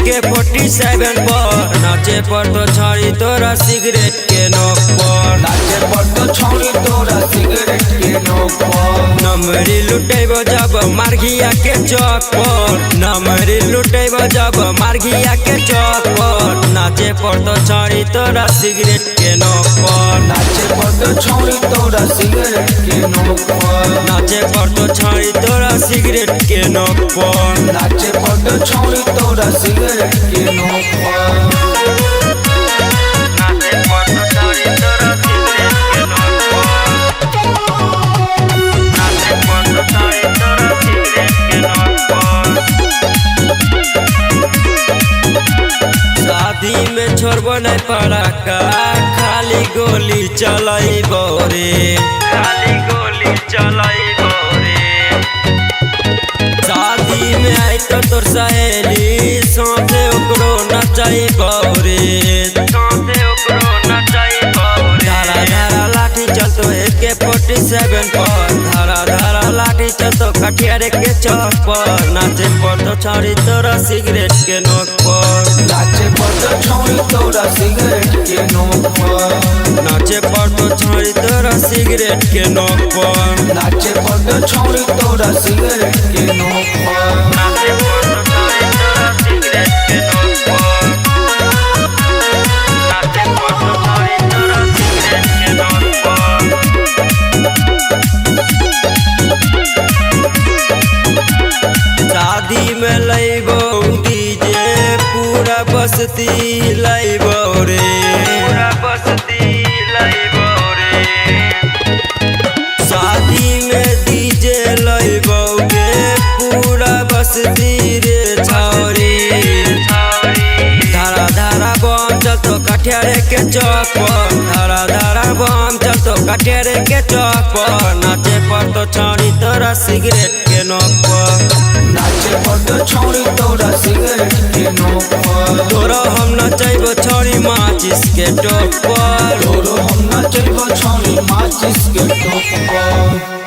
AK-47 पर नाचे पर तो छाड़ी तोरा सिगरेट के नोक पर नाचे पर तो छौरी तोरा सिगरेट के नोक पर नमरी लुटेबो जब मार्गिया के चौक पर नमरी लुटेबो जब मार्गिया के चौक पर नाचे पर तो छाड़ी तोरा सिगरेट के नोक पर नाचे पर तो छौरी तोरा सिगरेट के नोक पर नाचे पर तो छाड़ी तोरा सिगरेट के नोक पर नाचे पर तो छौरी तोरा सिगरेट के नोक पर नाचे पर तो छाड़ी तोरा सिगरेट के नोक पर नाचे पर तो छाड़ी तोरा सिगरेट के नोक पर शादी में छोड़बो नहीं पड़ाका खाली गोली चलाइबो रे खाली गोली चलाइबो रे शादी में आई तो तोर सहेली साथे ओकरो नचाइबो रे साथे ओकरो नचाइबो रे धारा धारा लाठी चलतो AK-47 पर धारा धारा लाठी चलतो कटियारे के चौक पर नाचे पर तो छाड़ी तोरा सिगरेट के नोक पर नाचे पर तो छौरी तोरा सिगरेट के नोक पर नाचे पर तो छाड़ी तोरा सिगरेट के नोक पर नाचे पर तो छौरी तोरा सिगरेट के नोक पर नाचे पर तो छाड़ी तोरा सिगरेट के नोक पर नाचे पर तो छाड़ी तोरा सिगरेट के नोक पर शादी में लइबो डीजे पूरा बस्ती लइबो रे पूरा बस्ती लइबो रे शादी में डीजे लइबो गे पूरा बस्ती रे छौरी धारा धारा बम चलतो कटियारे के चौक पर धारा धारा बम चलतो कटियारे के चौक पर नाचे पर तो छाड़ी तोरा सिगरेट के नोक पर नाचे पर तो छौरी तोरा सिगरेट के नोक पर तोरो हम नचैबो छौरी माचिस के टोक पर तोरो हम नचैबो छौरी माचिस के टोक पर।